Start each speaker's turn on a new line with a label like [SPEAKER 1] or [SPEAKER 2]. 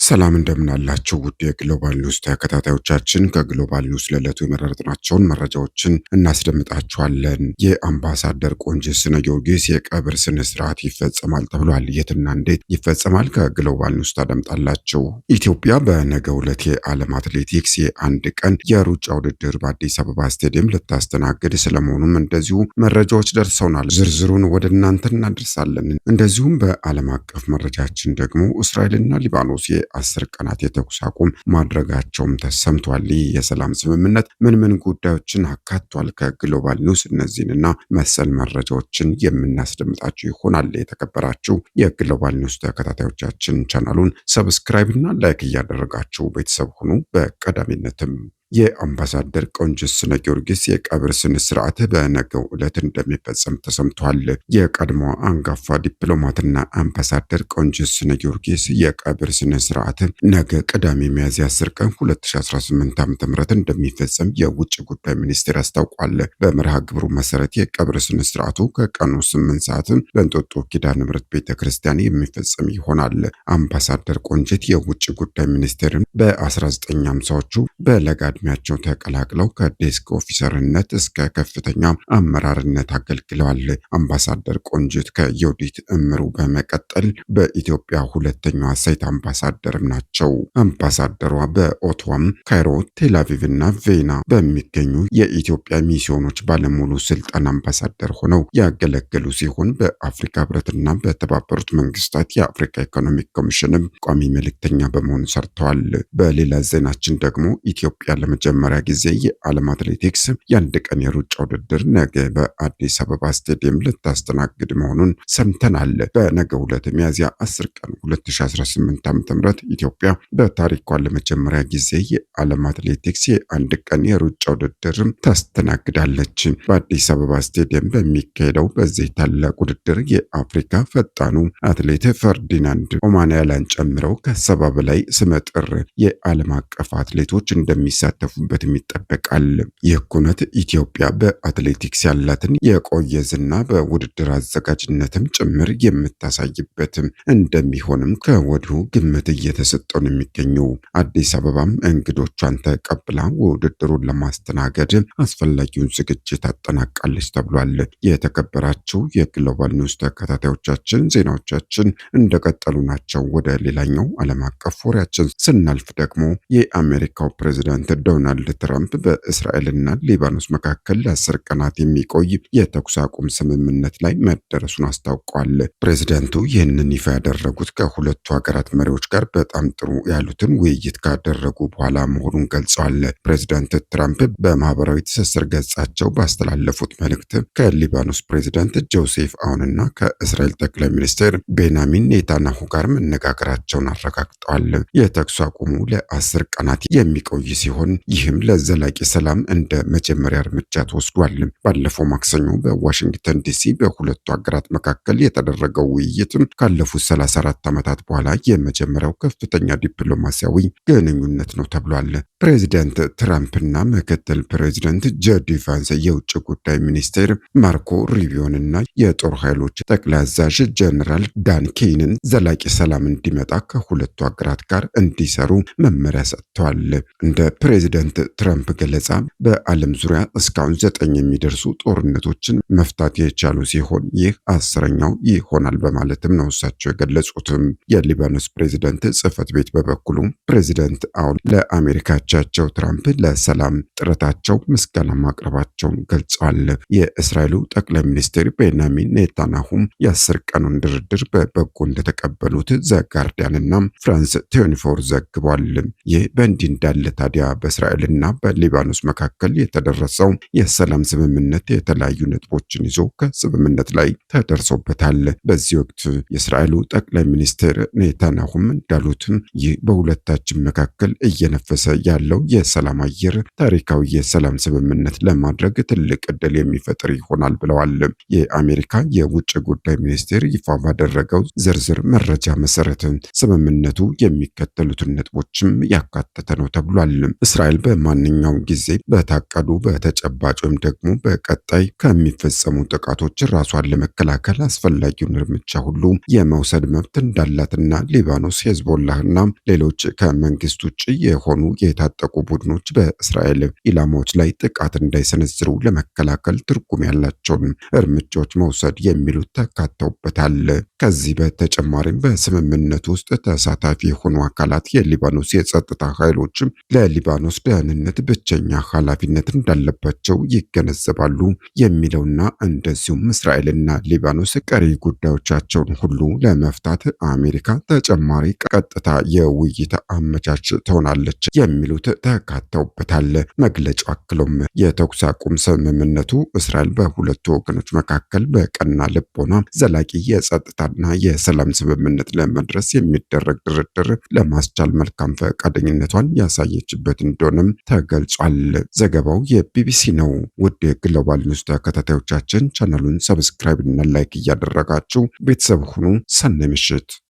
[SPEAKER 1] ሰላም እንደምን አላችሁ ውድ የግሎባል ኒውስ ተከታታዮቻችን፣ ከግሎባል ኒውስ ለዕለቱ የመረጥናቸውን መረጃዎችን እናስደምጣችኋለን። የአምባሳደር ቆንጂት ጊዮርጊስ የቀብር ስነ ስርዓት ይፈጸማል ተብሏል። የትና እንዴት ይፈጸማል? ከግሎባል ኒውስ ታደምጣላችሁ። ኢትዮጵያ በነገው ዕለት የዓለም አትሌቲክስ የአንድ ቀን የሩጫ ውድድር በአዲስ አበባ ስቴዲየም ልታስተናግድ ስለመሆኑም እንደዚሁ መረጃዎች ደርሰውናል። ዝርዝሩን ወደ እናንተ እናደርሳለን። እንደዚሁም በዓለም አቀፍ መረጃችን ደግሞ እስራኤልና ሊባኖስ የ10 ቀናት የተኩስ አቁም ማድረጋቸውም ተሰምቷል። ይህ የሰላም ስምምነት ምን ጉዳዮችን አካቷል? ከግሎባል ኒውስ እነዚህንና መሰል መረጃዎችን የምናስደምጣችሁ ይሆናል። የተከበራችሁ የግሎባል ኒውስ ተከታታዮቻችን ቻናሉን ሰብስክራይብ እና ላይክ እያደረጋችሁ ቤተሰብ ሁኑ። በቀዳሚነትም የአምባሳደር ቆንጂት ጊዮርጊስ የቀብር ስነ ስርዓት በነገው ዕለት እንደሚፈጸም ተሰምቷል። የቀድሞ አንጋፋ ዲፕሎማትና አምባሳደር ቆንጂት ጊዮርጊስ የቀብር ስነ ስርዓት ነገ ቅዳሜ ሚያዝያ 10 ቀን 2018 ዓ.ም እንደሚፈጸም የውጭ ጉዳይ ሚኒስቴር አስታውቋል። በመርሃ ግብሩ መሰረት የቀብር ስነ ስርዓቱ ከቀኑ 8 ሰዓት በእንጦጦ ኪዳነ ምሕረት ቤተክርስቲያን የሚፈጸም ይሆናል። አምባሳደር ቆንጂት የውጭ ጉዳይ ሚኒስቴርን በ1950ዎቹ በለጋ እድሜያቸው ተቀላቅለው ከዴስክ ኦፊሰርነት እስከ ከፍተኛ አመራርነት አገልግለዋል። አምባሳደር ቆንጂት ከዮዲት እምሩ በመቀጠል በኢትዮጵያ ሁለተኛዋ ሴት አምባሳደርም ናቸው። አምባሳደሯ በኦቶዋም፣ ካይሮ፣ ቴልአቪቭ እና ቬና በሚገኙ የኢትዮጵያ ሚስዮኖች ባለሙሉ ስልጣን አምባሳደር ሆነው ያገለገሉ ሲሆን በአፍሪካ ህብረትና በተባበሩት መንግስታት የአፍሪካ ኢኮኖሚክ ኮሚሽንም ቋሚ መልእክተኛ በመሆን ሰርተዋል። በሌላ ዜናችን ደግሞ ኢትዮጵያ ለመጀመሪያ ጊዜ የዓለም አትሌቲክስ የአንድ ቀን የሩጫ ውድድር ነገ በአዲስ አበባ ስቴዲየም ልታስተናግድ መሆኑን ሰምተናል። በነገው ዕለት ሚያዝያ 10 ቀን 2018 ዓ.ም ኢትዮጵያ በታሪኳ ለመጀመሪያ ጊዜ የዓለም አትሌቲክስ የአንድ ቀን የሩጫ ውድድር ታስተናግዳለች። በአዲስ አበባ ስቴዲየም በሚካሄደው በዚህ ታላቅ ውድድር የአፍሪካ ፈጣኑ አትሌት ፈርዲናንድ ኦማንያላን ጨምረው ከ70 በላይ ስመጥር የዓለም አቀፍ አትሌቶች እንደሚሳተፉበትም ይጠበቃል። ይህ ኩነት ኢትዮጵያ በአትሌቲክስ ያላትን የቆየ ዝና በውድድር አዘጋጅነትም ጭምር የምታሳይበት እንደሚሆንም ከወዲሁ ግምት እየተሰጠው ነው የሚገኘው። አዲስ አበባም እንግዶቿን ተቀብላ ውድድሩን ለማስተናገድ አስፈላጊውን ዝግጅት አጠናቃለች ተብሏል። የተከበራችሁ የግሎባል ኒውስ ተከታታዮቻችን ዜናዎቻችን እንደቀጠሉ ናቸው። ወደ ሌላኛው ዓለም አቀፍ ወሬያችን ስናልፍ ደግሞ የአሜሪካው ፕሬዝዳንት ዶናልድ ትራምፕ በእስራኤልና ሊባኖስ መካከል ለ10 ቀናት የሚቆይ የተኩስ አቁም ስምምነት ላይ መደረሱን አስታውቋል። ፕሬዝዳንቱ ይህንን ይፋ ያደረጉት ከሁለቱ ሀገራት መሪዎች ጋር በጣም ጥሩ ያሉትን ውይይት ካደረጉ በኋላ መሆኑን ገልጸዋል። ፕሬዝዳንት ትራምፕ በማህበራዊ ትስስር ገጻቸው ባስተላለፉት መልእክት ከሊባኖስ ፕሬዝዳንት ጆሴፍ አውንና ከእስራኤል ጠቅላይ ሚኒስትር ቤንያሚን ኔታንያሁ ጋር መነጋገራቸውን አረጋግጠዋል። የተኩስ አቁሙ ለ10 ቀናት የሚቆይ ሲሆን ይህም ለዘላቂ ሰላም እንደ መጀመሪያ እርምጃ ተወስዷል። ባለፈው ማክሰኞ በዋሽንግተን ዲሲ በሁለቱ ሀገራት መካከል የተደረገው ውይይት ካለፉት 34 ዓመታት በኋላ የመጀመሪያው ከፍተኛ ዲፕሎማሲያዊ ግንኙነት ነው ተብሏል። ፕሬዚደንት ትራምፕና ምክትል ፕሬዚደንት ጄዲ ቫንስ የውጭ ጉዳይ ሚኒስቴር ማርኮ ሩቢዮንና የጦር ኃይሎች ጠቅላይ አዛዥ ጀነራል ዳን ኬይንን ዘላቂ ሰላም እንዲመጣ ከሁለቱ ሀገራት ጋር እንዲሰሩ መመሪያ ሰጥተዋል። እንደ ፕሬዚደንት ትራምፕ ገለጻ በዓለም ዙሪያ እስካሁን 9 የሚደርሱ ጦርነቶችን መፍታት የቻሉ ሲሆን ይህ 10ኛው ይሆናል በማለትም ነው እሳቸው የገለጹትም። የሊባኖስ ፕሬዚደንት ጽህፈት ቤት በበኩሉ ፕሬዚደንት አሁን ለአሜሪካቻቸው ትራምፕ ለሰላም ጥረታቸው ምስጋና ማቅረባቸውን ገልጸዋል። የእስራኤሉ ጠቅላይ ሚኒስትር ቤንያሚን ኔታንያሁም የ10 ቀኑን ድርድር በበጎ እንደተቀበሉት ዘጋርዲያንና ፍራንስ 24 ዘግቧል። ይህ በእንዲህ እንዳለ ታዲያ በእስራኤልና በሊባኖስ መካከል የተደረሰው የሰላም ስምምነት የተለያዩ ነጥቦችን ይዞ ከስምምነት ላይ ተደርሶበታል። በዚህ ወቅት የእስራኤሉ ጠቅላይ ሚኒስትር ኔታንያሁም እንዳሉትም ይህ በሁለታችን መካከል እየነፈሰ ያለው የሰላም አየር ታሪካዊ የሰላም ስምምነት ለማድረግ ትልቅ ዕድል የሚፈጥር ይሆናል ብለዋል። የአሜሪካ የውጭ ጉዳይ ሚኒስቴር ይፋ ባደረገው ዝርዝር መረጃ መሰረት ስምምነቱ የሚከተሉትን ነጥቦችም ያካተተ ነው ተብሏል። እስራኤል እስራኤል በማንኛውም ጊዜ በታቀዱ በተጨባጭ ወይም ደግሞ በቀጣይ ከሚፈጸሙ ጥቃቶች ራሷን ለመከላከል አስፈላጊውን እርምጃ ሁሉ የመውሰድ መብት እንዳላትና ሊባኖስ ሄዝቦላህና ሌሎች ከመንግስት ውጭ የሆኑ የታጠቁ ቡድኖች በእስራኤል ኢላማዎች ላይ ጥቃት እንዳይሰነዝሩ ለመከላከል ትርጉም ያላቸውን እርምጃዎች መውሰድ የሚሉት ተካተውበታል። ከዚህ በተጨማሪም በስምምነቱ ውስጥ ተሳታፊ የሆኑ አካላት የሊባኖስ የጸጥታ ኃይሎችም ለሊባኖስ ደህንነት ብቸኛ ኃላፊነት እንዳለባቸው ይገነዘባሉ የሚለውና እንደዚሁም እስራኤልና ሊባኖስ ቀሪ ጉዳዮቻቸውን ሁሉ ለመፍታት አሜሪካ ተጨማሪ ቀጥታ የውይይት አመቻች ትሆናለች የሚሉት ተካተውበታል። መግለጫው አክሎም የተኩስ አቁም ስምምነቱ እስራኤል በሁለቱ ወገኖች መካከል በቀና ልቦና ዘላቂ የጸጥታና የሰላም ስምምነት ለመድረስ የሚደረግ ድርድር ለማስቻል መልካም ፈቃደኝነቷን ያሳየችበት እንደሆነም ተገልጿል። ዘገባው የቢቢሲ ነው። ውድ የግሎባል ኒውስ ተከታታዮቻችን ቻናሉን ሰብስክራይብ እና ላይክ እያደረጋችሁ ቤተሰብ ሁኑ። ሰናይ ምሽት።